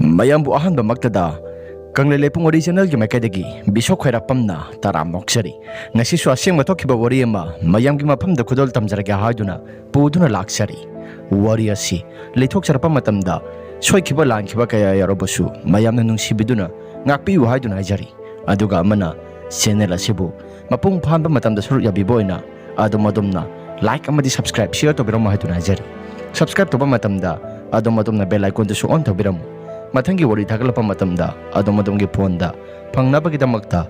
mayambu ahan ba magtada kanglele pung original gi maikadagi bisok khaira pamna taram noksari ngasi su aseng mathok ba wari ma mayam gi mafam da khudol tamjaraga haiduna puduna laksari wari asi lethok sarpa matamda soikiba langkiba kaya yarobasu mayamna nungsibiduna ngakpi yu haiduna ajari aduga amana channel asibu mapung phanba matamda suru yabiboina adumadumna like amadi subscribe share to biram haiduna ajari subscribe to ba matamda adumadumna bell icon to on to biram matangi wari thagalapa matamda adumadumgi phone da phangnabagidamagta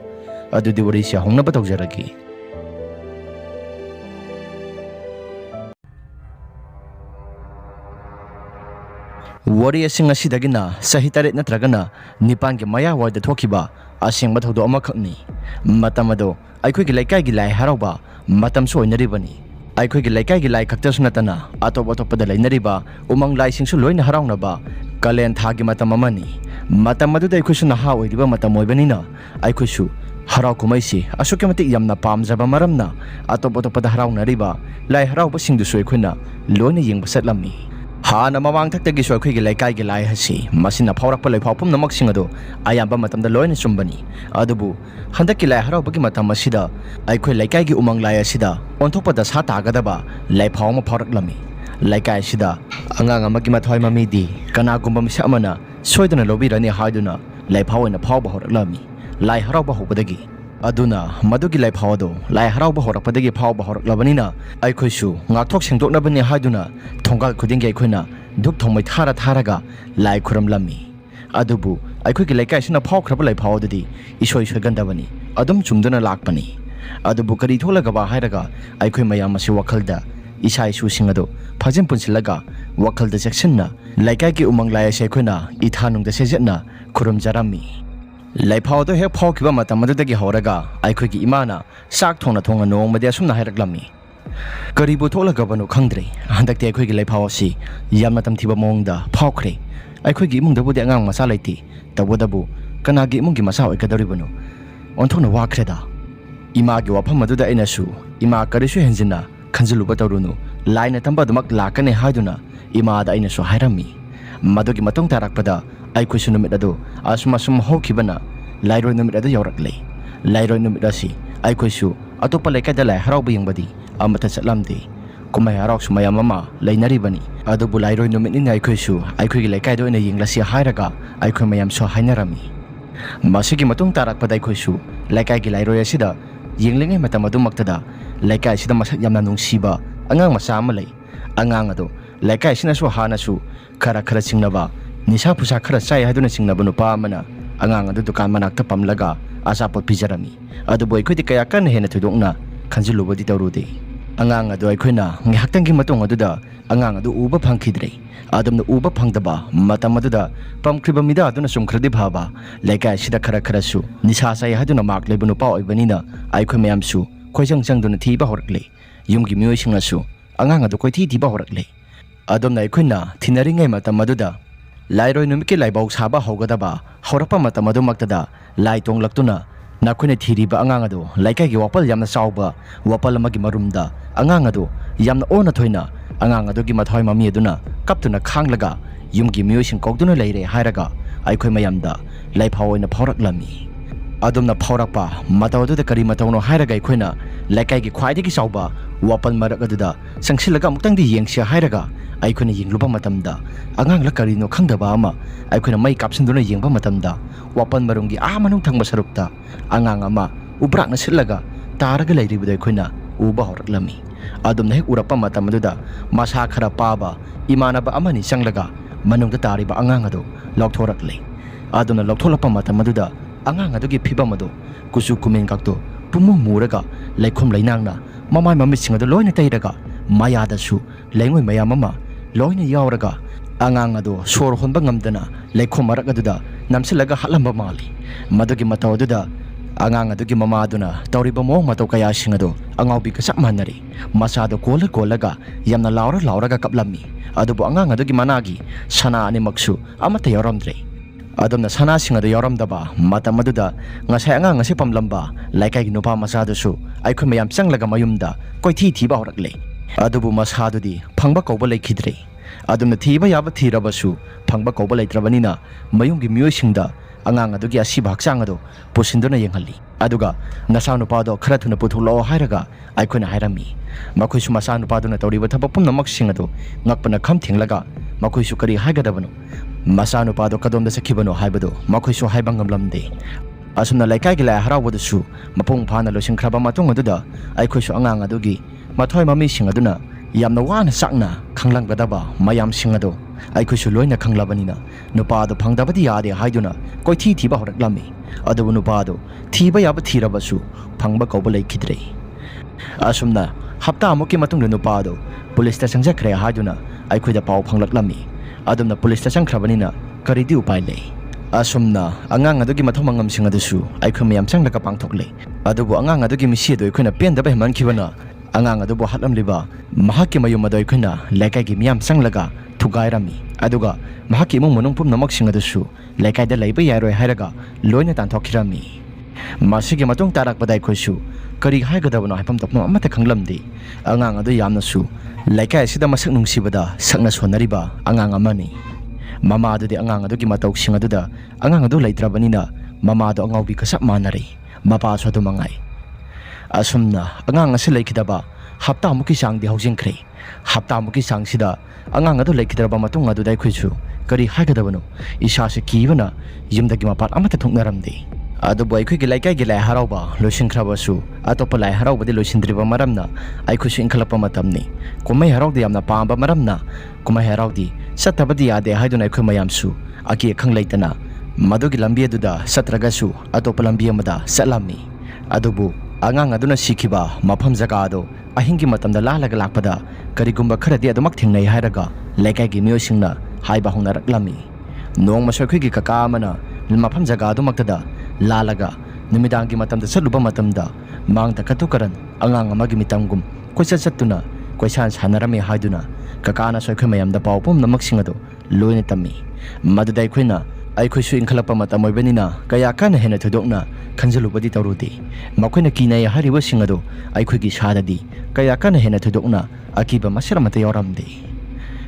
adudi wari sia hongnaba tawjaragi wari asing asidagina sahi taret natragana nipangi maya wada thokiba asing mathaudo amakhakni matamado aikhoi gi laikai gi lai harauba matam soinaribani aikhoi gi laikai gi lai khakta sunatana atop atopada lainariba umang lai singsu loina haraunaba kalen thagi matam amani matam aduda aikhoisu naha oiriba matam oibanina aikhoisu harau kumaisi asuke mati yamna pamjaba maramna atop atopada haraunariba lai harauba singdusu aikhoina loina yengba satlami hana mamang thakta gi soi khoi gi laikai gi lai hasi masina phaurakpa lai phawpum namak singado ayamba matamda loina sumbani adubu handaki lai harau bagi matam asida aikhoi laikai gi umang lai asida onthokpada sa tagadaba lai phawma phauraklami laikai asida angang amagi mathoi mamidi kanagumba misa amana soidana lobirani haiduna lai phawina phawba horaklami lai harau ba hobadagi aduna madugi lai phawado lai harau ba horakpadagi phawba horaklabanina aikhoisu ngakthok sengdoknabani haiduna thongal khudingi aikhoina duk thongmai tharaga lai khuramlami adubu aikhoigi laikai sina phawkhraba lai phawdadi isoi soigandabani adum chumduna lakpani adubu kari tholaga ba hairaga aikhoi mayam asi wakhalda isa isu singado phajin punsilaga wakhalda sectionna laikai gi umang lai ase aikhoina ithanungda sejetna khurum lai phawdo he phawkiba matamadagi horaga aikhoigi imana sak thonga nongmadi asumna hairaklammi karibu tholaga banu khangdre handakte aikhoigi lai phawasi yamna tamthiba mongda phawkhre aikhoigi imungdabudi angang masa laiti tabodabu kanagi imungi masa oikadoribanu onthona wakreda imagi wafam aduda ainasu ima karisu henjina khanjiluba tawrunu laina tambadamak lakane haiduna imada ainasu hairami madugi matong tarakpada aikhoisu numit adu asmasum hokibana lairoi numit adu yawraklei lairoi numit asi aikhoisu atopa laikada lai harauba yengbadi amata chatlamde kumai harau sumaya mama lainaribani adubu lairoi numit ni aikhoisu aikhoigi laikai doina yenglasi hairaga aikhoi mayam so hainarami masigi matung tarakpada aikhoisu laikai gi lairoi asida yenglingai matam adu maktada laikai asida masak yamna nungsiba angang masa ama lei angang adu laikai sina su hana su khara singnaba nisa pusa khara chai haduna singnaba nupa amana angang adu dukan manakta pamlaga asapot pijarami adu boy khodi kaya kan hena thudongna khanjilubadi tawrude angang adu aikhoina ngihaktangi matung aduda angang adu uba phangkhidre adamna uba phangdaba matam aduda pamkhriba mida aduna sumkhradi bhaba laikai sida khara su nisa sai haduna mak lebu nupa oibanina aikhoi mayam su khoijang duna thiba horakle yumgi mioi singna su angang adu koithi thiba horakle adamna aikhoina thinaringai matam aduda lairoi numiki laibau saba hogadaba horapa matam adu maktada lai tonglaktuna nakhone thiriba angang adu laikai gi wapal yamna sauba wapal amagi marumda angang adu yamna ona thoina angang adu gi mathoi mami aduna kaptuna khanglaga yumgi miyoising kokduna leire hairaga aikhoi mayamda laiphawoina phawraklami adumna phawrakpa matawdu da kari matawno hairaga aikhoina laikai gi khwaidagi sauba wapal marak aduda sangsilaga muktangdi yengsia hairaga aikhoina yengluba matamda angang la karino khangdaba ama aikhoina mai kapsinduna yengba matamda wapal marungi manung thangba sarupta angang ama ubrakna silaga taraga leiribida aikhoina uba horaklami adumna hek urapa matamaduda masa khara paba imanaba amani changlaga manungda tariba angang adu lokthorakle adumna loktholapa matamaduda angang adugi phibamadu kusu kumen kakto pumu muraga laikhom lainangna mamai mami singadu loina tairaga mayadasu laingoi mayam ama loina yawraga angang adu sor honba ngamdana laikhom marak aduda namsilaga halamba mali madugi matawaduda angang adugi mama aduna tawriba mo mataw kaya singado angawbi kasak manari masado kolaga yamna lauraga kaplami adubu angang adugi managi sana ani maksu amata yaramdre adamna sana singado yaramdaba matam aduda ngasai angang ngasi pamlamba laikai gi nupa masado su aikhoi mayam changlaga mayumda koithi thiba horakle ꯑꯗꯨꯕꯨ ꯃꯁꯥꯗꯨꯗꯤ ꯐꯪꯕ ꯀꯧꯕ ꯂꯩꯈꯤꯗ꯭ꯔꯦ꯫ ꯑꯗꯨꯝꯅ ꯊꯤꯕ ꯌꯥꯕ ꯊꯤꯔꯕꯁꯨ ꯐꯪꯕ ꯀꯧꯕ ꯂꯩꯇ꯭ꯔꯕꯅꯤꯅ ꯃꯌꯨꯝꯒꯤ ꯃꯤꯑꯣꯏꯁꯤꯡꯗ ꯑꯉꯥꯡ ꯑꯗꯨꯒꯤ ꯑꯁꯤꯕ ꯍꯛꯆꯥꯡ ꯑꯗꯨ ꯄꯨꯁꯤꯟꯗꯨꯅ ꯌꯦꯡꯍꯜꯂꯤ꯫ ꯑꯗꯨꯒ ꯅꯆꯥꯅꯨꯄꯥꯗꯣ ꯈꯔ ꯊꯨꯅ ꯄꯨꯊꯣꯛꯂꯛꯑꯣ ꯍꯥꯏꯔꯒ ꯑꯩꯈꯣꯏꯅ ꯍꯥꯏꯔꯝꯃꯤ꯫ ꯃꯈꯣꯏꯁꯨ ꯃꯆꯥꯅꯨꯄꯥꯗꯨꯅ ꯇꯧꯔꯤꯕ ꯊꯕꯛ ꯄꯨꯝꯅꯃꯛꯁꯤꯡ ꯑꯗꯨ ꯉꯛꯄꯅ ꯈꯝ ꯊꯦꯡꯂꯒ ꯃꯈꯣꯏꯁꯨ ꯀꯔꯤ ꯍꯥꯏꯒꯗꯕꯅꯣ, ꯃꯆꯥꯅꯨꯄꯥꯗꯣ ꯀꯗꯣꯝꯗ ꯆꯠꯈꯤꯕꯅꯣ ꯍꯥꯏꯕꯗꯨ ꯃꯈꯣꯏꯁꯨ ꯍꯥꯏꯕ ꯉꯝꯂꯝꯗꯦ꯫ ꯑꯁꯨꯝꯅ ꯂꯩꯀꯥꯏꯒꯤ ꯂꯥꯏ ꯍꯔꯥꯎꯕꯗꯨꯁꯨ ꯃꯄꯨꯡ ꯐꯥꯅ ꯂꯣꯏꯁꯤꯟꯈ꯭ꯔꯕ ꯃꯇꯨꯡ ꯑꯗꯨꯗ ꯑꯩꯈꯣꯏꯁꯨ ꯑꯉꯥꯡ ꯑꯗꯨꯒꯤ ꯃꯊ꯭ꯋꯥꯏ ꯃꯃꯤꯁꯤꯡ ꯑꯗꯨꯅ ꯌꯥꯝꯅ ꯋꯥꯅ ꯆꯥꯛꯅ ꯈꯪꯂꯝꯒꯗꯕ ꯃꯌꯥꯝꯁꯤꯡ ꯑꯗꯨ ꯑꯩꯈꯣꯏꯁꯨ ꯂꯣꯏꯅ ꯈꯪꯂꯕꯅꯤꯅ ꯅꯨꯄꯥꯗꯨ ꯐꯪꯗꯕꯗꯤ ꯌꯥꯗꯦ ꯍꯥꯏꯗꯨꯅ ꯀꯣꯏꯊꯤ ꯊꯤꯕ ꯍꯧꯔꯛꯂꯝꯃꯤ꯫ ꯑꯗꯨꯕꯨ ꯅꯨꯄꯥꯗꯨ ꯊꯤꯕ ꯌꯥꯕ ꯊꯤꯔꯕꯁꯨ ꯐꯪꯕ ꯀꯧꯕ ꯂꯩꯈꯤꯗ꯭ꯔꯦ꯫ ꯑꯁꯨꯝꯅ ꯍꯞꯇꯥ ꯑꯃꯨꯛꯀꯤ ꯃꯇꯨꯡꯗ ꯅꯨꯄꯥꯗꯨ ꯄꯨꯂꯤꯁꯇ ꯆꯪꯖꯈ꯭ꯔꯦ ꯍꯥꯏꯗꯨꯅ ꯑꯩꯈꯣꯏꯗ ꯄꯥꯎ ꯐꯪꯂꯛꯂꯝꯃꯤ꯫ ꯑꯗꯨꯝꯅ ꯄꯨꯂꯤꯁꯇ ꯆꯪꯈ꯭ꯔꯕꯅꯤꯅ ꯀꯔꯤꯗꯤ ꯎꯄꯥꯏ ꯂꯩ꯫ ꯑꯁꯨꯝꯅ ꯑꯉꯥꯡ ꯑꯗꯨꯒꯤ ꯃꯊꯧ ꯃꯉꯝꯁꯤꯡ ꯑꯗꯨꯁꯨ ꯑꯩꯈꯣꯏ ꯃꯌꯥꯝ ꯆꯪꯂꯒ ꯄꯥꯡꯊꯣꯛꯂꯦ꯫ ꯑꯗꯨꯕꯨ ꯑꯉꯥꯡ ꯑꯗꯨꯒꯤ ꯃꯤꯁꯤ ꯑꯗꯨ ꯑꯩꯈꯣꯏꯅ ꯄꯦꯟꯗꯕ ꯍꯦꯟꯃꯟꯈꯤꯕꯅ ꯑꯉꯥꯡ ꯑꯗꯨꯕꯨ ꯍꯥꯠꯂꯝꯂꯤꯕ ꯃꯍꯥꯛꯀꯤ ꯃꯌꯨꯝ ꯑꯗꯨ ꯑꯩꯈꯣꯏꯅ ꯂꯩꯀꯥꯏꯒꯤ ꯃꯤꯌꯥꯝ ꯆꯪꯂꯒ ꯊꯨꯒꯥꯏꯔꯝꯃꯤ꯫ ꯑꯗꯨꯒ ꯃꯍꯥꯛꯀꯤ ꯏꯃꯨꯡ ꯃꯅꯨꯡ ꯄꯨꯝꯅꯃꯛꯁꯤꯡ ꯑꯗꯨꯁꯨ ꯂꯩꯀꯥꯏꯗ ꯂꯩꯕ ꯌꯥꯔꯣꯏ ꯍꯥꯏꯔꯒ ꯂꯣꯏꯅ ꯇꯥꯟꯊꯣꯛꯈꯤꯔꯝꯃꯤ꯫ ꯃꯁꯤꯒꯤ ꯃꯇꯨꯡ ꯇꯥꯔꯛꯄꯗ ꯑꯩꯈꯣꯏꯁꯨ ꯀꯔꯤ ꯍꯥꯏꯒꯗꯕꯅꯣ ꯍꯥꯏꯐꯝ ꯇꯧꯐꯝ ꯑꯃꯠꯇ ꯈꯪꯂꯝꯗꯦ꯫ ꯑꯉꯥꯡ ꯑꯗꯨ ꯌꯥꯝꯅꯁꯨ ꯂꯩꯀꯥꯏ ꯑꯁꯤꯗ ꯃꯁꯛ ꯅꯨꯡꯁꯤꯕꯗ ꯁꯛꯅ ꯁꯣꯟꯅꯔꯤꯕ ꯑꯉꯥꯡ ꯑꯃꯅꯤ꯫ ꯃꯃꯥꯗꯨꯗꯤ ꯑꯉꯥꯡ ꯑꯗꯨꯒꯤ ꯃꯇꯧꯁꯤꯡ ꯑꯗꯨꯗ ꯑꯉꯥꯡ ꯑꯗꯨ ꯂꯩꯇ꯭ꯔꯕꯅꯤꯅ ꯃꯃꯥꯗꯣ ꯑꯉꯥꯎꯕꯤꯒ ꯆꯞ ꯃꯥꯟꯅꯔꯦ, ꯃꯄꯥꯁꯨ ꯑꯗꯨ ꯃꯉꯥꯏ꯫ ꯑꯁꯨꯝꯅ ꯑꯉꯥꯡ ꯑꯁꯤ ꯂꯩꯈꯤꯗꯕ ꯍꯞꯇꯥꯃꯨꯛꯀꯤ ꯆꯥꯡꯗꯤ ꯍꯧꯖꯤꯟꯈ꯭ꯔꯦ꯫ ꯍꯞꯇꯥꯃꯨꯛꯀꯤ ꯆꯥꯡꯁꯤꯗ ꯑꯉꯥꯡ ꯑꯗꯨ ꯂꯩꯈꯤꯗ꯭ꯔꯕ ꯃꯇꯨꯡ ꯑꯗꯨꯗ ꯑꯩꯈꯣꯏꯁꯨ ꯀꯔꯤ ꯍꯥꯏꯒꯗꯕꯅꯣ ꯏꯁꯥꯁꯦ ꯀꯤꯕꯅ ꯌꯨꯝꯗꯒꯤ ꯃꯄꯥꯟ ꯑꯃꯠꯇ ꯊꯣꯛꯅꯔꯝꯗꯦ꯫ ꯑꯗꯨꯕꯨ ꯑꯩꯈꯣꯏꯒꯤ ꯂꯩꯀꯥꯏꯒꯤ ꯂꯥꯏ ꯍꯔꯥꯎꯕ ꯂꯣꯏꯁꯤꯟꯈ꯭ꯔꯕꯁꯨ ꯑꯇꯣꯞꯄ ꯂꯥꯏ ꯍꯔꯥꯎꯕꯗꯤ ꯂꯣꯏꯁꯤꯟꯗ꯭ꯔꯤꯕ ꯃꯔꯝꯅ ꯑꯩꯈꯣꯏꯁꯨ ꯏꯟꯈꯠꯂꯛꯄ ꯃꯇꯝꯅꯤ꯫ ꯀꯨꯝꯍꯩ ꯍꯔꯥꯎꯗ ꯌꯥꯝꯅ ꯄꯥꯝꯕ ꯃꯔꯝꯅ ꯀꯨꯝꯍꯩ ꯍꯔꯥꯎꯗꯤ ꯆꯠꯇꯕꯗꯤ ꯌꯥꯗꯦ ꯍꯥꯏꯗꯨꯅ ꯑꯩꯈꯣꯏ ꯃꯌꯥꯝꯁꯨ ꯑꯀꯤ ꯑꯈꯪ ꯂꯩꯇꯅ ꯃꯗꯨꯒꯤ ꯂꯝꯕꯤ ꯑꯗꯨꯗ ꯆꯠꯇ꯭ꯔꯒꯁꯨ ꯑꯇꯣꯞꯄ ꯂꯝꯕꯤ ꯑꯃꯗ ꯆꯠꯂꯝꯃꯤ꯫ ꯑꯗꯨꯕꯨ ꯑꯉꯥꯡ ꯑꯗꯨꯅ ꯁꯤꯈꯤꯕ ꯃꯐꯝ ꯖꯒꯥ ꯑꯗꯨ ꯑꯍꯤꯡꯒꯤ ꯃꯇꯝꯗ ꯂꯥꯜꯂꯒ ꯂꯥꯛꯄꯗ ꯀꯔꯤꯒꯨꯝꯕ ꯈꯔꯗꯤ ꯑꯗꯨꯃꯛ ꯊꯦꯡꯅꯩ ꯍꯥꯏꯔꯒ ꯂꯩꯀꯥꯏꯒꯤ ꯃꯤꯑꯣꯏꯁꯤꯡꯅ ꯍꯥꯏꯕ ꯍꯧꯅꯔꯛꯂꯝꯃꯤ꯫ ꯅꯣꯡꯃꯁꯨ ꯑꯩꯈꯣꯏꯒꯤ ꯀꯀꯥ ꯑꯃꯅ ꯃꯐꯝ ꯖꯒꯥ ꯑꯗꯨꯃꯛꯇꯗ ꯂꯥꯜꯂꯒ ꯅꯨꯃꯤꯗꯥꯡꯒꯤ ꯃꯇꯝꯗ ꯆꯠꯂꯨꯕ ꯃꯇꯝꯗ ꯃꯥꯡꯗ ꯀꯇꯨ ꯀꯔꯟ ꯑꯉꯥꯡ ꯑꯃꯒꯤ ꯃꯤꯇꯝꯒꯨꯝ ꯀꯣꯏꯆꯠ ꯆꯠꯇꯨꯅ ꯀꯣꯏꯁꯥꯟ ꯁꯥꯟꯅꯔꯝꯃꯤ ꯍꯥꯏꯗꯨꯅ ꯀꯀꯥꯅꯁꯨ ꯑꯩꯈꯣꯏ ꯃꯌꯥꯝꯗ ꯄꯥꯎ ꯄꯨꯝꯅꯃꯛꯁꯤꯡ ꯑꯗꯨ ꯂꯣꯏꯅ ꯇꯝꯃꯤ꯫ ꯃꯗꯨꯗ ꯑꯩꯈꯣꯏꯁꯨ ꯏꯟꯈꯠꯂꯛꯄ ꯃꯇꯝ ꯑꯣꯏꯕꯅꯤꯅ ꯀꯌꯥ ꯀꯟꯅ ꯍꯦꯟꯅ ꯊꯣꯏꯗꯣꯛꯅ ꯈꯟꯖꯤꯜꯂꯨꯕꯗꯤ ꯇꯧꯔꯨꯗꯦ꯫ ꯃꯈꯣꯏꯅ ꯀꯤꯅꯩ ꯍꯥꯏꯔꯤꯕꯁꯤꯡ ꯑꯗꯨ ꯑꯩꯈꯣꯏꯒꯤ ꯏꯁꯥꯗꯗꯤ ꯀꯌꯥ ꯀꯟꯅ ꯍꯦꯟꯅ ꯊꯣꯏꯗꯣꯛꯅ ꯑꯀꯤꯕ ꯃꯁꯦꯠ ꯑꯃꯠꯇ ꯌꯥꯎꯔꯝꯗꯦ꯫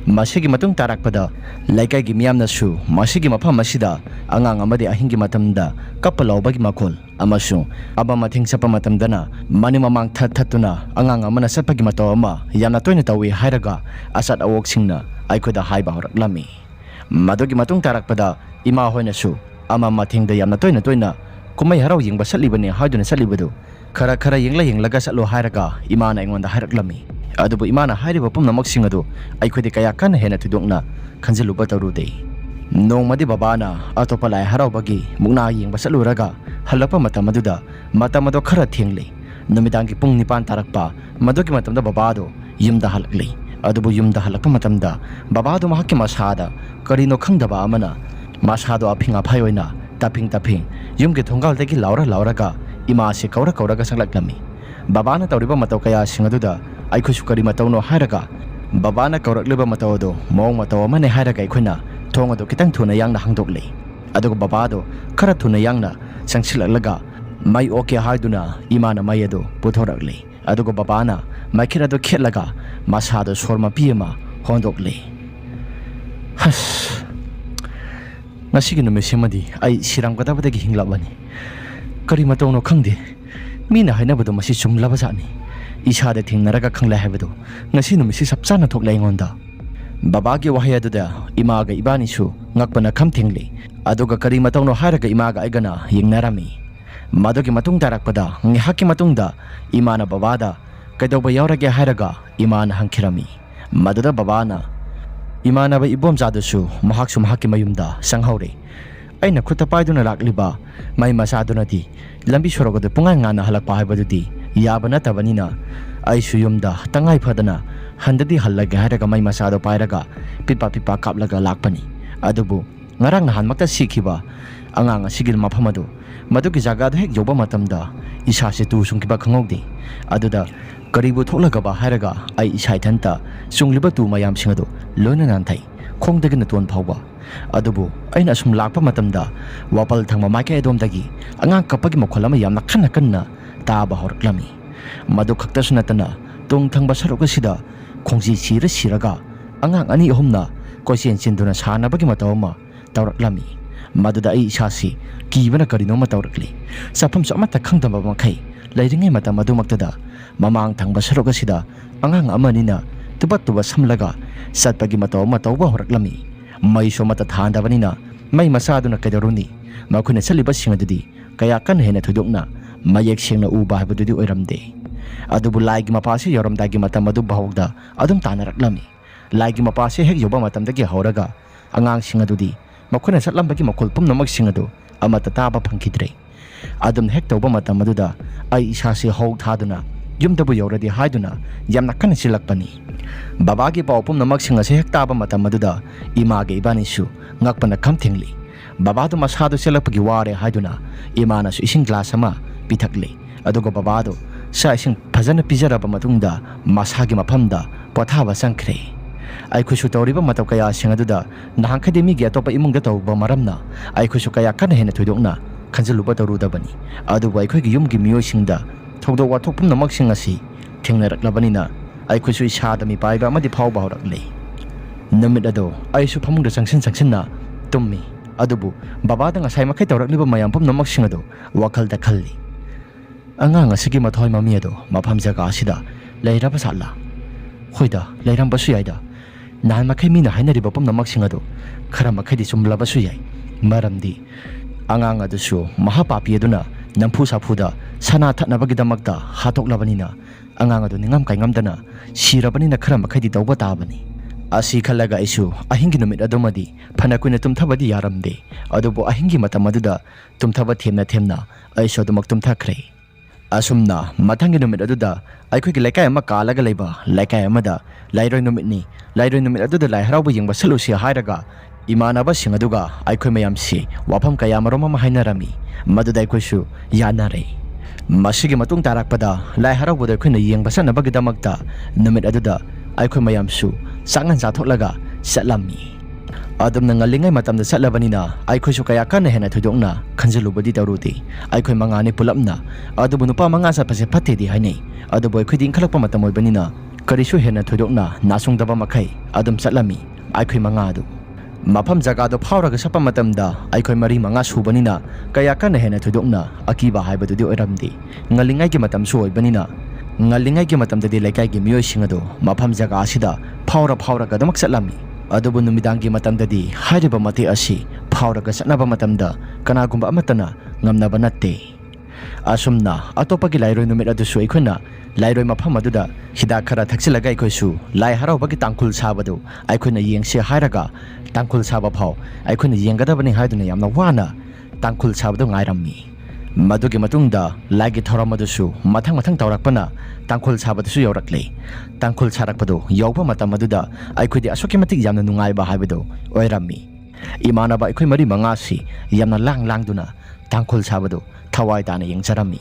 ꯃꯁꯤꯒꯤ ꯃꯇꯨꯡ ꯇꯥꯔꯛꯄꯗ ꯂꯩꯀꯥꯏꯒꯤ ꯃꯤꯌꯥꯝꯅꯁꯨ ꯃꯁꯤꯒꯤ ꯃꯐꯝ ꯑꯁꯤꯗ ꯑꯉꯥꯡ ꯑꯃꯗꯤ ꯑꯍꯤꯡꯒꯤ ꯃꯇꯝꯗ ꯀꯞꯄ ꯂꯥꯎꯕꯒꯤ ꯃꯈꯣꯜ ꯑꯃꯁꯨꯡ ꯑꯃ ꯃꯊꯦꯡ ꯆꯠꯄ ꯃꯇꯝꯗꯅ ꯃꯅꯤꯡ ꯃꯃꯥꯡ ꯊꯠꯇꯨꯅ ꯑꯉꯥꯡ ꯑꯃꯅ ꯆꯠꯄꯒꯤ ꯃꯇꯧ ꯑꯃ ꯌꯥꯝꯅ ꯇꯣꯏꯅ ꯇꯧꯏ ꯍꯥꯏꯔꯒ ꯑꯆꯠ ꯑꯋꯣꯛꯁꯤꯡꯅ ꯑꯩꯈꯣꯏꯗ ꯍꯥꯏꯕ ꯍꯧꯔꯛꯂꯝꯃꯤ꯫ ꯃꯗꯨꯒꯤ ꯃꯇꯨꯡ ꯇꯥꯔꯛꯄꯗ ꯏꯃꯥ ꯍꯣꯏꯅꯁꯨ ꯑꯃ ꯃꯊꯦꯡꯗ ꯌꯥꯝꯅ ꯇꯣꯏꯅ ꯀꯨꯝꯍꯩ ꯍꯔꯥꯎ ꯌꯦꯡꯕ ꯆꯠꯂꯤꯕꯅꯤ ꯍꯥꯏꯗꯨꯅ ꯆꯠꯂꯤꯕꯗꯨ ꯈꯔ ꯌꯦꯡꯂꯒ ꯆꯠꯂꯣ ꯍꯥꯏꯔꯒ ꯏꯃꯥꯅ ꯑꯩꯉꯣꯟꯗ ꯍꯥꯏꯔꯛꯂꯝꯃꯤ꯫ ꯑꯗꯨꯕꯨ ꯏꯃꯥꯅ ꯍꯥꯏꯔꯤꯕ ꯄꯨꯝꯅꯃꯛꯁꯤꯡ ꯑꯗꯨ ꯑꯩꯈꯣꯏꯗꯤ ꯀꯌꯥ ꯀꯟꯅ ꯍꯦꯟꯅ ꯊꯣꯏꯗꯣꯛꯅ ꯈꯟꯖꯤꯜꯂꯨꯕ ꯇꯧꯔꯨꯗꯦ꯫ ꯅꯣꯡꯃꯗꯤ ꯕꯕꯥꯅ ꯑꯇꯣꯞꯄ ꯂꯥꯏ ꯍꯔꯥꯎꯕꯒꯤ ꯃꯨꯛꯅꯥ ꯌꯦꯡꯕ ꯆꯠꯂꯨꯔꯒ ꯍꯜꯂꯛꯄ ꯃꯇꯝ ꯑꯗꯨꯗ ꯃꯇꯝ ꯑꯗꯨ ꯈꯔ ꯊꯦꯡꯂꯦ꯫ ꯅꯨꯃꯤꯗꯥꯡꯒꯤ ꯄꯨꯡ 9 ꯇꯥꯔꯛꯄ ꯃꯗꯨꯒꯤ ꯃꯇꯝꯗ ꯕꯕꯥꯗꯣ ꯌꯨꯝꯗ ꯍꯜꯂꯛꯂꯦ꯫ ꯑꯗꯨꯕꯨ ꯌꯨꯝꯗ ꯍꯜꯂꯛꯄ ꯃꯇꯝꯗ ꯕꯕꯥꯗꯣ ꯃꯍꯥꯛꯀꯤ ꯃꯁꯥꯗ ꯀꯔꯤꯅꯣ ꯈꯪꯗꯕ ꯑꯃꯅ ꯃꯁꯥꯗꯣ ꯑꯐꯤꯡ ꯑꯐꯥꯏ ꯑꯣꯏꯅ ꯇꯞꯐꯤꯡ ꯌꯨꯝꯒꯤ ꯊꯣꯡꯒꯥꯜꯗꯒꯤ ꯂꯥꯎꯔꯒ ꯏꯃꯥꯁꯤ ꯀꯧꯔꯒ ꯆꯪꯂꯛꯂꯝꯃꯤ꯫ ꯕꯕꯥꯅ ꯇꯧꯔꯤꯕ ꯃꯇꯧ ꯀꯌꯥꯁꯤꯡ ꯑꯗꯨꯗ ꯑꯩꯈꯣꯏꯁꯨ ꯀꯔꯤ ꯃꯇꯧꯅꯣ ꯍꯥꯏꯔꯒ ꯕꯕꯥꯅ ꯀꯧꯔꯛꯂꯤꯕ ꯃꯇꯧ ꯑꯗꯨ ꯃꯑꯣꯡ ꯃꯇꯧ ꯑꯃꯅꯤ ꯍꯥꯏꯔꯒ ꯑꯩꯈꯣꯏꯅ ꯊꯣꯡ ꯑꯗꯨ ꯈꯤꯇꯪ ꯊꯨꯅ ꯌꯥꯡꯅ ꯍꯥꯡꯗꯣꯛꯂꯦ꯫ ꯑꯗꯨꯒ ꯕꯕꯥꯗꯣ ꯈꯔ ꯊꯨꯅ ꯌꯥꯡꯅ ꯆꯪꯁꯤꯜꯂꯛꯂꯒ ꯃꯩ ꯑꯣꯛꯀꯦ ꯍꯥꯏꯗꯨꯅ ꯏꯃꯥꯅ ꯃꯩ ꯑꯗꯨ ꯄꯨꯊꯣꯔꯛꯂꯦ꯫ ꯑꯗꯨꯒ ꯕꯕꯥꯅ ꯃꯩꯈꯦꯠ ꯑꯗꯨ ꯈꯦꯠꯂꯒ ꯃꯁꯥꯗꯣ ꯁꯣꯔ ꯃꯄꯤ ꯑꯃ ꯍꯣꯟꯗꯣꯛꯂꯦ꯫ ꯉꯁꯤꯒꯤ ꯅꯨꯃꯤꯠꯁꯤꯃꯗꯤ ꯑꯩ ꯁꯤꯔꯝꯒꯗꯕꯗꯒꯤ ꯍꯤꯡꯂꯛꯂꯕꯅꯤ꯫ ꯀꯔꯤ ꯃꯇꯧꯅꯣ ꯈꯪꯗꯦ, ꯃꯤꯅ ꯍꯥꯏꯅꯕꯗꯣ ꯃꯁꯤ ꯆꯨꯝꯂꯕꯖꯥꯠꯅꯤ꯫ ꯏꯁꯥꯗ ꯊꯦꯡꯅꯔꯒ ꯈꯪꯂꯦ ꯍꯥꯏꯕꯗꯣ ꯉꯁꯤ ꯅꯨꯃꯤꯠꯁꯤ ꯆꯞ ꯆꯥꯅ ꯊꯣꯛꯂꯦ ꯑꯩꯉꯣꯟꯗ꯫ ꯕꯕꯥꯒꯤ ꯋꯥꯍꯩ ꯑꯗꯨꯗ ꯏꯃꯥꯒ ꯏꯕꯥꯅꯤꯁꯨ ꯉꯛꯄꯅ ꯈꯝ ꯊꯦꯡꯂꯦ꯫ ꯑꯗꯨꯒ ꯀꯔꯤ ꯃꯇꯧꯅꯣ ꯍꯥꯏꯔꯒ ꯏꯃꯥꯒ ꯑꯩꯒꯅ ꯌꯦꯡꯅꯔꯝꯃꯤ꯫ ꯃꯗꯨꯒꯤ ꯃꯇꯨꯡ ꯇꯥꯔꯛꯄꯗ ꯉꯥꯏꯍꯥꯛꯀꯤ ꯃꯇꯨꯡꯗ ꯏꯃꯥꯅ ꯕꯕꯥꯗ ꯀꯩꯗꯧꯕ ꯌꯥꯎꯔꯒꯦ ꯍꯥꯏꯔꯒ ꯏꯃꯥꯅ ꯍꯪꯈꯤꯔꯝꯃꯤ꯫ ꯃꯗꯨꯗ ꯕꯕꯥꯅ ꯏꯃꯥꯟꯅꯕ ꯏꯕꯣꯝꯆꯥꯗꯨꯁꯨ ꯃꯍꯥꯛꯁꯨ ꯃꯍꯥꯛꯀꯤ ꯃꯌꯨꯝꯗ ꯆꯪꯍꯧꯔꯦ꯫ ꯑꯩꯅ ꯈꯨꯠꯇ ꯄꯥꯏꯗꯨꯅ ꯂꯥꯛꯂꯤꯕ ꯃꯩ ꯃꯆꯥꯗꯨꯅꯗꯤ ꯂꯝꯕꯤ ꯁꯣꯔꯣꯛ ꯑꯗꯨ ꯄꯨꯡꯉꯥꯟ ꯉꯥꯟꯅ ꯍꯜꯂꯛꯄ ꯍꯥꯏꯕꯗꯨꯗꯤ ꯌꯥꯕ ꯅꯠꯇꯕꯅꯤನ ꯑꯩꯁꯨ ꯌꯨꯝꯗ ꯇꯉꯥꯏ ꯐꯗꯅ ꯍꯟꯗꯗꯤ ꯍꯜꯂꯒꯦ ꯍꯥꯏꯔꯒ ꯃꯩ ꯃꯆꯥꯗꯣ ꯄꯥꯏꯔꯒ ꯄꯤꯠꯄꯥ ꯀꯥꯞꯂꯒ ꯂꯥꯛꯄꯅꯤ꯫ ꯑꯗꯨꯕꯨ ꯉꯔꯥꯡ ꯅꯍꯥꯟꯃꯛꯇ ꯁꯤꯈꯤꯕ ꯑꯉꯥꯡ ꯑꯁꯤꯒꯤ ꯃꯐꯝ ꯑꯗꯨ ꯃꯗꯨꯒꯤ ꯖꯒꯥꯗ ꯍꯦꯛ ꯌꯧꯕ ꯃꯇꯝꯗ ꯏꯁꯥꯁꯦ ꯇꯨ ꯆꯨꯡꯈꯤꯕ ꯈꯪꯍꯧꯗꯦ꯫ ꯑꯗꯨꯗ ꯀꯔꯤꯕꯨ ꯊꯣꯛꯂꯒꯕ ꯍꯥꯏꯔꯒ ꯑꯩ ꯏꯁꯥ ꯏꯊꯟꯇ ꯆꯨꯡꯂꯤꯕ ꯇꯨ ꯃꯌꯥꯝꯁꯤꯡ ꯑꯗꯨ ꯂꯣꯏꯅ ꯅꯥꯟꯊꯩ, ꯈꯣꯡꯗꯒꯤꯅ ꯇꯣꯟ ꯐꯥꯎꯕ꯫ ꯑꯗꯨꯕꯨ ꯑꯩꯅ ꯑꯁꯨꯝ ꯂꯥꯛꯄ ꯃꯇꯝꯗ ꯋꯥꯄꯜ ꯊꯪꯕ ꯃꯥꯏꯀꯩ ꯑꯗꯣꯝꯗꯒꯤ ꯑꯉꯥꯡ ꯀꯞꯄꯒꯤ ꯃꯈꯣꯜ ꯑꯃ ꯌꯥꯝꯅ ꯀꯟꯅ ꯇꯥꯕ ꯍꯧꯔꯛꯂꯝꯃꯤ꯫ ꯃꯗꯨ ꯈꯛꯇꯁꯨ ꯅꯠꯇꯅ tung thang ba saruk asida khongji sira siraga angang ani ahumna koisen chinduna sana bagi matawma tawraklami maduda ai isasi kibana karino matawrakli safam so amata khangdamba makai lairingai mata madumaktada mamang thangba saruk asida angang amanina tubat tuba samlaga satpagi matawma tawba horaklami mai so mata thandabanina mai masaduna kadaruni makhuna saliba singadudi kaya kan hena thudukna mayek sengna uba habududi oiramde adubu laigi mapasi yoramdagi mata madu bahogda adum tanaraklami laigi mapasi hek yoba matamdagi horaga angang singadudi makhuna satlambagi makol pumnamak singadu amata taba phangkidre adum hek tawba mata maduda ai isasi hog thaduna yumdabu yoradi haiduna yamna kan silakpani babagi paw pumnamak singase hek taba mata maduda image ibanisu ngakpana khamthengli babadu masadu selapagi ware haiduna imana su ising glass ama pithakle adugo babado sa ising phajana pijaraba matungda masagi maphamda pothaba sangkhre ai khusu tawriba mataw kaya singaduda nahangkhadi mi ge topa imungda tawba maramna ai khusu kaya kan hena thoidokna khanjaluba tawrudabani adugo ai khogi yumgi miyoi singda thogdo wathok pumnamak sing asi thengnaraklabanina ai khusu isada mi paiba amadi phawba horakle namit ado ai su phamungda changsinna tummi adubu babada ngasai makai tawrakliba mayam pumnamak sing ado wakhalda khalli angang asigi mathoi mami ado mafam jaga asida leiraba sala hoida leiram basu yaida nan makai mina hainariba pumnamak sing ado khara makai di sumlaba su yai maramdi angang adusu mahapapi aduna nampu sapuda sana thatnabagidamakta hatoklabanina angang adu ningam kaingamdana sirabanina khara makai di tawba tabani asi khalaga isu ahingi numit adumadi phanakuina tumthabadi yaramde adubo ahingi matamaduda tumthaba themna aisu adumak tumthakhre asumna mathangi numit aduda aikhogi laikai ama kalaga leiba laikai amada lairoi numit ni lairoi numit aduda lai harauba yengba salusi hairaga imanaba singaduga aikhoi mayamsi wafam kaya marom ama hainarami maduda aikhoisu yanare masigi matung tarakpada lai harauba aikhoina yengba sanabagidamagta numit aduda aikhoy mayamsu sangan jatholaga satlami adamna ngalingai matamda satlabanina aikhoy su kaya kana hena thudokna khanjalubadi tawrudi aikhoy mangani pulapna adubu nupa manga sa phase phathe di hainei adubu aikhoy ding khalakpa matam oibanina karisu hena thudokna nasungdaba makai adum satlami aikhoy manga adu mafam jaga do phawraga sapa matamda aikhoy mari manga subanina kaya kana hena thudokna akiba haibadudi oiramdi ngalingai gi matam su oibanina ngalingai gi matamdadi laikai gi miyoi singado mafam jaga asida phawraga damak satlami adubu numidangi matamdadi hairiba mate asi phawraga satnaba matamda kanagumba amatana ngamnaba natte asumna atopagi lairoi numit adusu aikhoina lairoi mafam aduda hida khara thakchilaga aikhoisu lai haraubagi tangkhul sabadu aikhoina yengse hairaga tangkhul saba phaw aikhoina yenggadabani haiduna yamna wana tangkhul sabadu ngairammi madugi matungda laigi thoramadussu mathang tawrakpana tangkhul sabadusu yawraklei tangkhul sarakpadu yawba matam aduda aikhodi asuki matik yamna nungaiba haibadu oirammi imanaba aikhoi mari mangasi yamna langduna tangkhul sabadu thawai dana yengcharammi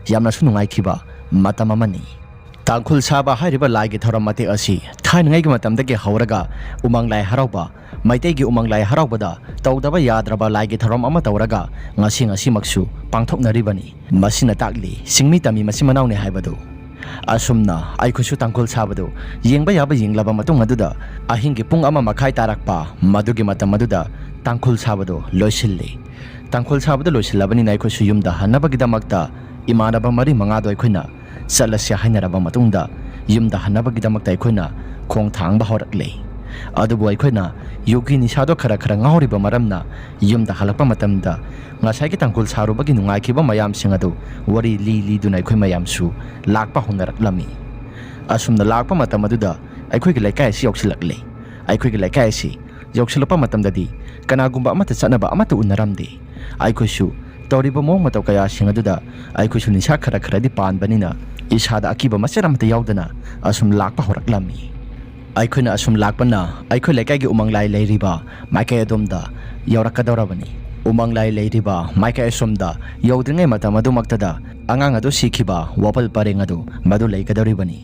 yamna su nungaikhiba matam amani tangkhul saba hairiba laigi thoramati asi thaingai gi matamdagi hauraga umang lai harauba maitegi umang lai haraubada tawdaba yadraba laigi thoram ama tawraga ngasi maksu pangthoknaribani masina takli singmi tami masimanauni haibadu asumna aikhusu tangkhul sabadu yengba yaba yenglaba matung aduda ahingi pung ama makhai tarakpa madugi matam aduda tangkhul sabadu loisilli tangkhul sabadu loisilabani naikhusu yumda hanabagidamakta imanaba mari mangado aikhoina salasya hainaraba matungda yumda hanabagidamakta aikhoina khong thangba horaklei adubu aikhoina yogi nisado khara ngauriba maramna yumda halakpa matamda ngasai tangkhul sarubagi nungaikiba mayam singadu wari li duna aikhoi mayamsu lakpa honaraklami asumna lakpa matam aduda aikhoi gi laikai si yoksilakle aikhoi gi laikai si yoksilapa matamdadi kanagumba amata chanaba amata unaramde aikhoisu tawriba mong mataw kaya singaduda aikhoisu nisa khara di panbanina isada akiba masaramta yaudana asum lakpa horaklami aikhoina asum lakpana aikhoi laikai gi umang lai leiriba maikai adomda yawrakadorabani umang lai leiriba maikai asumda yaudringai matam adumaktada angang adu sikhiba wapal pareng adu madu laikadoribani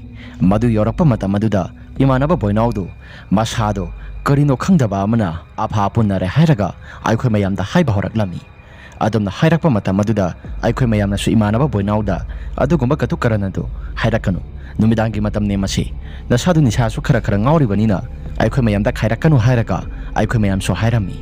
madu yawrakpa matam aduda imanaba boinaudu masado karino khangdaba amana apha punnare hairaga aikhoi mayamda haiba horaklami adumna hairakpa matam aduda aikhoi mayamna su imanaba boinauda adugumba katuk karanadu hairakanu नुमिदांगी मतमने मसी नसादु निसासु खरा खरा ngawribani na aikhoi mayam da khairakanu hairaga aikhoi mayam so hairami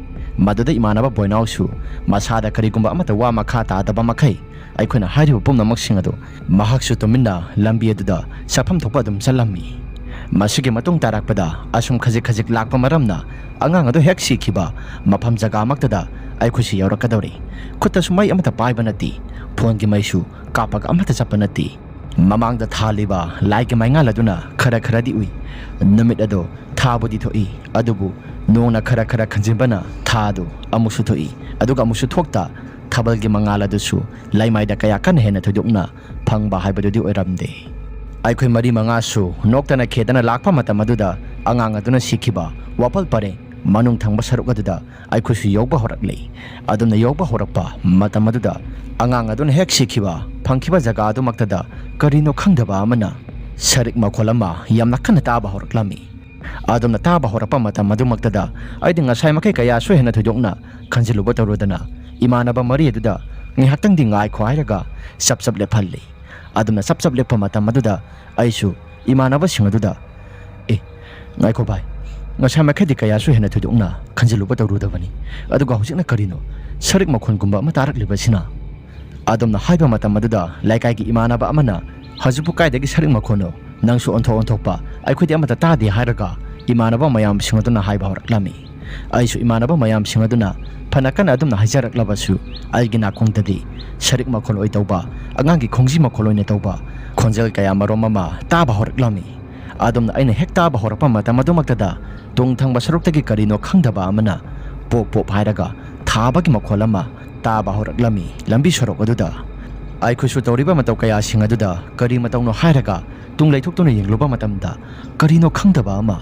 madada imanaba boinawsu masada karigumba amata wa makha ta daba makhai aikhoi na hairibu pumnamak singado mahaksu tominna lambi aduda safam thokpa dum salami masigi matung tarakpada asum khajik khajik lakpa maramna angang adu hek sikhiba mafam jaga maktada aikhoi si yaurakadori khutta sumai amata paiba nati phone gi maisu kapak amata chappa nati mamang da thaliba laike mainga laduna khara khara di ui numit ado thabudi thoi adubu nona khara khara khanjimbana thadu amusu thoi aduga amusu thokta thabal gi mangala dusu laimai da kaya kan hena thodukna phangba haibadu di oiramde aikhoi mari manga su noktana khedana lakpa matam aduda angang aduna sikhiba wapal pare manung thangba saruk aduda aikhoi su yogba horakle aduna yogba horakpa matam aduda angang aduna hek sikhiba phangkhiba jaga adu maktada karino khangdaba amana sarik makholama yamna khana taba horaklami adumna taba horapa matam madu maktada aidi ngasai makai kaya so hena thodokna khanjiluba tawrodana imanaba mari aduda ngihaktang di ngai khwairaga sap sap lephalli adumna sap sap lepha matam maduda aisu imanaba singaduda ngai ko bai ngasai makai di kaya so hena thodokna khanjiluba tawrodabani aduga hojikna karino sarik makhon gumba ama tarak libasina adumna haiba matam maduda laikai gi imanaba amana hajupu kaidagi sarik makhono nangsu onthokpa aikhodi amata tadi hairaga imanaba mayam singaduna haiba horaklami aisu imanaba mayam singaduna phanakan adumna haijaraklabasu aigi nakongtadi sarik makhon oi tawba angangi khongji makhon oine tawba khonjel kaya marom mama taba horaklami adumna aina hek taba horapa mata madumaktada tungthangba saruktagi karino khangdaba amana pop pop hairaga thabagi makholama taba horaklami lambi sorok aduda aikhoi tawriba mataw kaya singaduda kari matawno hairaga tunglai thoktuna yengluba matamda karino khangdaba ama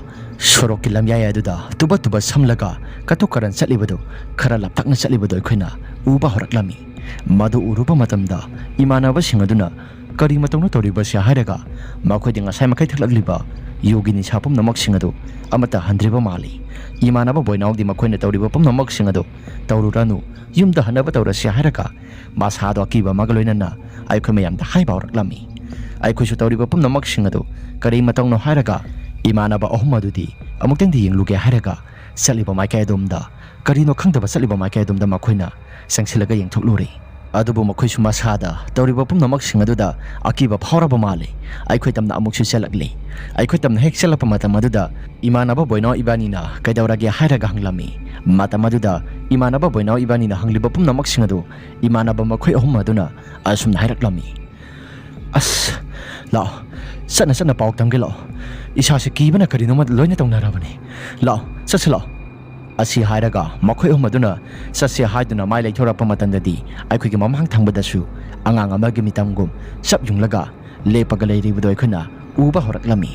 sorok ki lamyai aduda tuba tuba samlaga katukaran chatlibadu khara laptakna chatlibadu aikhoina uba horaklami madu uruba matamda imanaba singaduna kari matawno tawriba sia hairaga makhoi dinga sai makai thlagliba yogini sapum namak singadu amata handriba mali imanaba boinaudi makhoina tawriba pum namak singadu tawruranu yumda hanaba tawrasia hairaga masado akiba magaloinana aikhoi mayam da haiba horaklami aikhoi su tawriba pum namak singadu kari matawno hairaga imanaba ahum adudi amuktang di yengluge hairaga saliba maikai domda karino khangdaba saliba maikai domda makhoina sangsilaga yengthokluri adubu makhoi su masada tawriba pum namak singaduda akiba phawraba male aikhoi tamna amuksu selakli aikhoi tamna hek selapa matam aduda imanaba boino ibanina kaidawrage hairaga hanglami matam aduda imanaba boino ibanina hangliba pum namak singadu imanaba makhoi ahum aduna asumna hairaklami as la sana pauk tamge lo isa se kibana karino ma loina tawnarabani la sasla asi hairaga makhoi ahmaduna sasya haiduna mai leithorapa matandadi aikhoi gi mamhang thangbadasu angang amagi mitamgum sap yunglaga lepaga leiribudo aikhona uba horaklami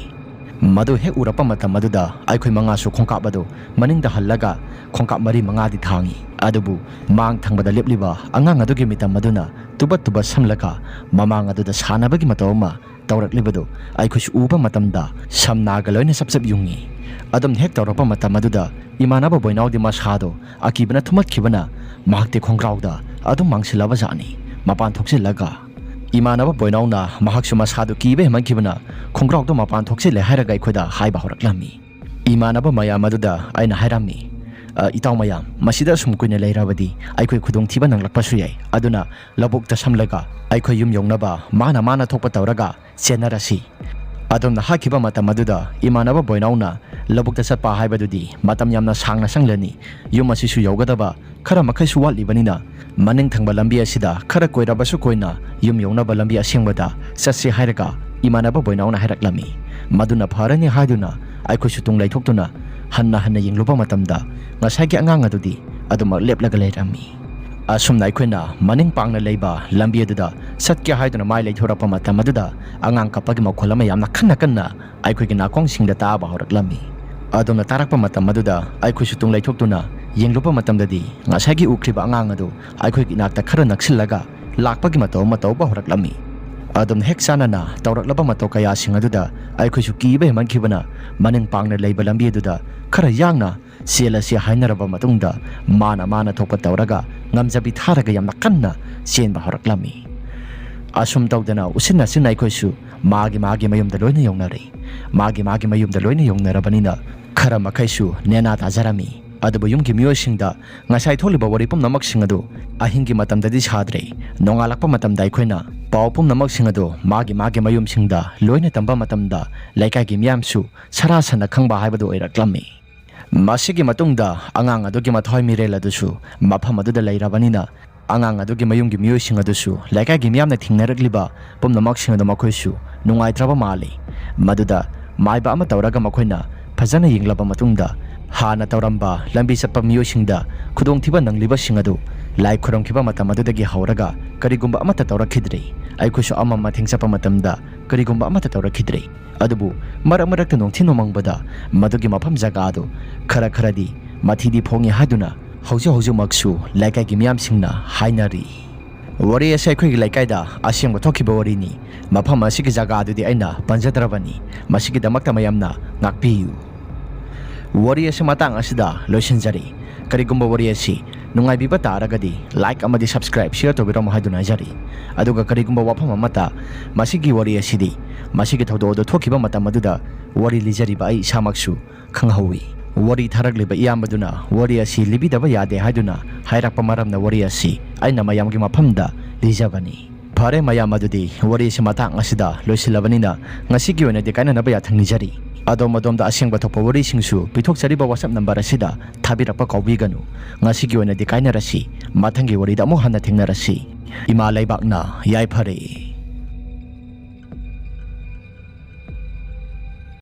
madu he urapa matam maduda aikhoi manga su khongkap badu maningda hallaga khongkap mari manga di thangi adubu mang thangbada lepliba angang adugi mitam maduna tuba samlaga mamang aduda sanabagi matawma tawraklibadu aikhoi su uba matamda samnaga loina sapsap yungi adum hek tawrapa matam maduda imanaba boinaudi masado akibana thumat khibana mahakte khongrauda adum mangsilaba jani mapan thoksilaga imanaba boinauna mahaksu masado kibe mankibana khongrauda mapan thoksile hairaga ikhoda haiba horaklami imanaba mayam aduda aina hairami itaw mayam masida sumkuina leirabadi aikhoi khudong thiba nanglakpasu yai aduna labukta samlaga aikhoi yum yongnaba mana thokpa tawraga chenarasi adumna hakiba matam aduda imanaba boinauna labukta satpa haibadudi matam yamna sangna sanglani yum asisu yogadaba khara makhai su watlibanina maning thangba lambi asida khara koirabasu koina yum yongnaba lambi asengbada satse hairaga imanaba boinauna hairaklami maduna pharani haiduna aikhoi su tunglai thoktuna hanna yengluba matamda ngasagi angang adudi aduma leplaga leirami asumna aikhona maning pangna leiba lambi aduda satkya haiduna mai leithorapa matam aduda angang kapagi makholama yamna kanna aikhoi gi nakong singda taba horaklami adumna tarakpa matam aduda aikhoi su tunglai thoktuna yengluba matamdadi ngasagi ukriba angang adu aikhoi gi nakta khara naksillaga lakpagi matawba horaklami adum hek sanana tawraklaba mataw kaya singaduda aikhoi su kibe mankibana maning pangna leiba lambi aduda khara yangna sela sia hainaraba matungda mana thokpa tawraga ngamjabi tharaga yamna kanna senba horaklami asum tawdana usinna sin aikhoi su ꯃꯥꯒꯤ ꯃꯌꯨꯝꯗ ꯂꯣꯏꯅ ꯌꯧꯅꯔꯦ ꯃꯥꯒꯤ ꯃꯌꯨꯝꯗ ꯂꯣꯏꯅ ꯌꯧꯅꯔꯕꯅꯤꯅ ꯈꯔ ꯃꯈꯩꯁꯨ ꯅꯦꯅꯥ ꯇꯥꯖꯔꯝꯃꯤ ꯑꯗꯨꯕꯨ ꯌꯨꯝꯒꯤ ꯃꯤꯑꯣꯏꯁꯤꯡꯗ ꯉꯁꯥꯏ ꯊꯣꯛꯂꯤꯕ ꯋꯥꯔꯤ ꯄꯨꯝꯅꯃꯛꯁꯤꯡ ꯑꯗꯨ ꯑꯍꯤꯡꯒꯤ ꯃꯇꯝꯗꯗꯤ ꯁꯥꯗ꯭ꯔꯦ ꯅꯣꯡꯉꯥꯜꯂꯛꯄ ꯃꯇꯝꯗ ꯑꯩꯈꯣꯏꯅ ꯄꯥꯎ ꯄꯨꯝꯅꯃꯛꯁꯤꯡ ꯑꯗꯨ ꯃꯥꯒꯤ ꯃꯌꯨꯝꯁꯤꯡꯗ ꯂꯣꯏꯅ ꯇꯝꯕ ꯃꯇꯝꯗ ꯂꯩꯀꯥꯏꯒꯤ ꯃꯤꯌꯥꯝꯁꯨ ꯁꯔꯥꯁꯟꯅ ꯈꯪꯕ ꯍꯥꯏꯕꯗꯨ ꯑꯣꯏꯔꯛꯂꯝꯃꯤ ꯃꯁꯤꯒꯤ ꯃꯇꯨꯡꯗ ꯑꯉꯥꯡ ꯑꯗꯨꯒꯤ ꯃꯊꯋꯥꯏ ꯃꯤꯔꯦꯜ ꯑꯗꯨꯁꯨ ꯃꯐꯝ ꯑꯗꯨꯗ ꯂꯩꯔꯕꯅꯤꯅ ꯑꯉꯥꯡ ꯑꯗꯨꯒꯤ ꯃꯌꯨꯝꯒꯤ ꯃꯤꯑꯣꯏꯁꯤꯡ ꯑꯗꯨꯁꯨ ꯂꯩꯀꯥꯏꯒꯤ ꯃꯤꯌꯥꯝꯅ ꯊꯦꯡꯅꯔꯛꯂꯤꯕ ꯄꯨꯝꯅꯃꯛꯁꯤꯡ ꯑꯗꯨ ꯃꯈꯣꯏꯁꯨ ꯅꯨꯡꯉꯥꯏꯇ꯭ꯔꯕ ꯃꯥꯜꯂꯤ ꯃꯗꯨꯗ ꯃꯥꯏꯕ ꯑꯃ ꯇꯧꯔꯒ ꯃꯈꯣꯏꯅ ꯐꯖꯅ ꯌꯦꯡꯂꯕ ꯃꯇꯨꯡꯗ ꯍꯥꯟꯅ ꯇꯧꯔꯝꯕ ꯂꯝꯕꯤ ꯆꯠꯄ ꯃꯤꯑꯣꯏꯁꯤꯡꯗ ꯈꯨꯗꯣꯡꯊꯤꯕ ꯅꯪꯂꯤꯕꯁꯤꯡ ꯑꯗꯨ ꯂꯥꯏ ꯈꯨꯔꯨꯝꯈꯤꯕ ꯃꯇꯝ ꯑꯗꯨꯗꯒꯤ ꯍꯧꯔꯒ ꯀꯔꯤꯒꯨꯝꯕ ꯑꯃꯠꯇ ꯇꯧꯔꯛꯈꯤꯗ꯭ꯔꯦ ꯑꯩꯈꯣꯏꯁꯨ ꯑꯃꯊꯦꯡ ꯆꯠꯄ ꯃꯇꯝꯗ ꯀꯔꯤꯒꯨꯝꯕ ꯑꯃꯠꯇ ꯇꯧꯔꯛꯈꯤꯗ꯭ꯔꯦ ꯑꯗꯨꯕꯨ ꯃꯔꯛꯇ ꯅꯣꯡꯊꯤ ꯅꯣꯡꯃꯪꯕꯗ ꯃꯗꯨꯒꯤ ꯃꯐꯝ ꯖꯒꯥ ꯑꯗꯨ ꯈꯔꯗꯤ ꯃꯊꯤꯗꯤ ꯐꯣꯡꯉꯤ ꯍꯥꯏꯗꯨꯅ ꯍꯧꯖꯤꯛꯃꯛꯁꯨ ꯂꯩꯀꯥꯏꯒꯤ ꯃꯤꯌꯥꯝꯁꯤꯡꯅ ꯍꯥꯏꯅꯔꯤ ꯋꯥꯔꯤ ꯑꯁꯤ ꯑꯩꯈꯣꯏꯒꯤ ꯂꯩꯀꯥꯏꯗ ꯑꯁꯦꯡꯕ ꯊꯣꯛꯈꯤꯕ ꯋꯥꯔꯤꯅꯤ ꯃꯐꯝ ꯑꯁꯤꯒꯤ ꯖꯒꯥ ꯑꯗꯨꯗꯤ ꯑꯩꯅ ꯄꯟꯖꯗ꯭ꯔꯕꯅꯤ ꯃꯁꯤꯒꯤꯗꯃꯛꯇ ꯃꯌꯥꯝꯅ ꯉꯥꯛꯄꯤꯌꯨ ꯋꯥꯔꯤ ꯑꯁꯤ ꯃꯇꯥꯡ ꯑꯁꯤꯗ ꯂꯣꯏꯁꯤꯟꯖꯔꯤ ꯀꯔꯤꯒꯨꯝꯕ ꯋꯥꯔꯤ ꯑꯁꯤ ꯅꯨꯡꯉꯥꯏꯕꯤꯕ ꯇꯥꯔꯒꯗꯤ ꯂꯥꯏꯛ ꯑꯃꯗꯤ ꯁꯕꯁꯀ꯭ꯔꯥꯏꯕ ꯁꯤꯌꯔ ꯇꯧꯕꯤꯔꯝꯃꯨ ꯍꯥꯏꯗꯨꯅ ꯍꯥꯏꯖꯔꯤ ꯑꯗꯨꯒ ꯀꯔꯤꯒꯨꯝꯕ ꯋꯥꯐꯝ ꯑꯃꯠꯇ ꯃꯁꯤꯒꯤ ꯋꯥꯔꯤ ꯑꯁꯤꯗꯤ ꯃꯁꯤꯒꯤ ꯊꯧꯗꯣꯛ ꯑꯗꯨ ꯊꯣꯛꯈꯤꯕ ꯃꯇꯝ ꯑꯗꯨꯗ ꯋꯥꯔꯤ ꯂꯤꯖꯔꯤꯕ ꯑꯩ ꯏꯁꯥꯃꯛꯁꯨ ꯈꯪꯍꯧꯋꯤ ꯋꯥꯔꯤ ꯊꯥꯔꯛꯂꯤꯕ ꯏꯌꯥꯝꯕꯗꯨꯅ ꯋꯥꯔꯤ ꯑꯁꯤ ಲಿಬಿದꯕ ꯌꯥꯗꯦ ꯍꯥꯏꯗꯨꯅ ꯍꯥꯏꯔꯛꯄ ꯃꯔꯝꯅ ꯋꯥꯔꯤ ꯑꯁꯤ ꯑꯩꯅ ꯃꯌꯥꯝꯒꯤ ꯃꯐꯝꯗ ꯂꯤꯖꯕꯅꯤ ꯐꯔꯦ ꯃꯌꯥꯝ ꯑꯗꯨꯗꯤ ꯋꯥꯔꯤ ꯑꯁꯤ ꯃꯇꯥꯡ ꯑꯁꯤꯗ ꯂꯣꯏꯁꯤꯜꯂꯕꯅꯤꯅ ꯉꯁꯤꯒꯤ ꯑꯣꯏꯅꯗꯤ ꯀꯥꯏꯅꯅꯕ ꯌꯥꯊꯪ ꯅꯤꯖꯔꯤ ꯑꯗꯣꯝꯗ ꯑꯁꯦꯡꯕ ꯊꯣꯛꯄ ꯋꯥꯔꯤꯁꯤꯡꯁꯨ ꯄꯤꯊꯣꯛꯆꯔꯤꯕ WhatsApp ꯅꯝꯕꯔ ꯑꯁꯤꯗ ꯊꯥꯕꯤꯔꯛꯄ ꯀꯥꯎꯕꯤꯒꯅꯨ ꯉꯁꯤꯒꯤ ꯑꯣꯏꯅꯗꯤ ꯀꯥꯏꯅꯔꯁꯤ ꯃꯊꯪꯒꯤ ꯋꯥꯔꯤꯗ ꯑꯃꯨꯛ ꯍꯟꯅ ꯊꯦꯡꯅꯔꯁꯤ ꯏꯃꯥ ꯂꯩꯕꯥꯛꯅ ꯌꯥꯏꯐꯔꯦ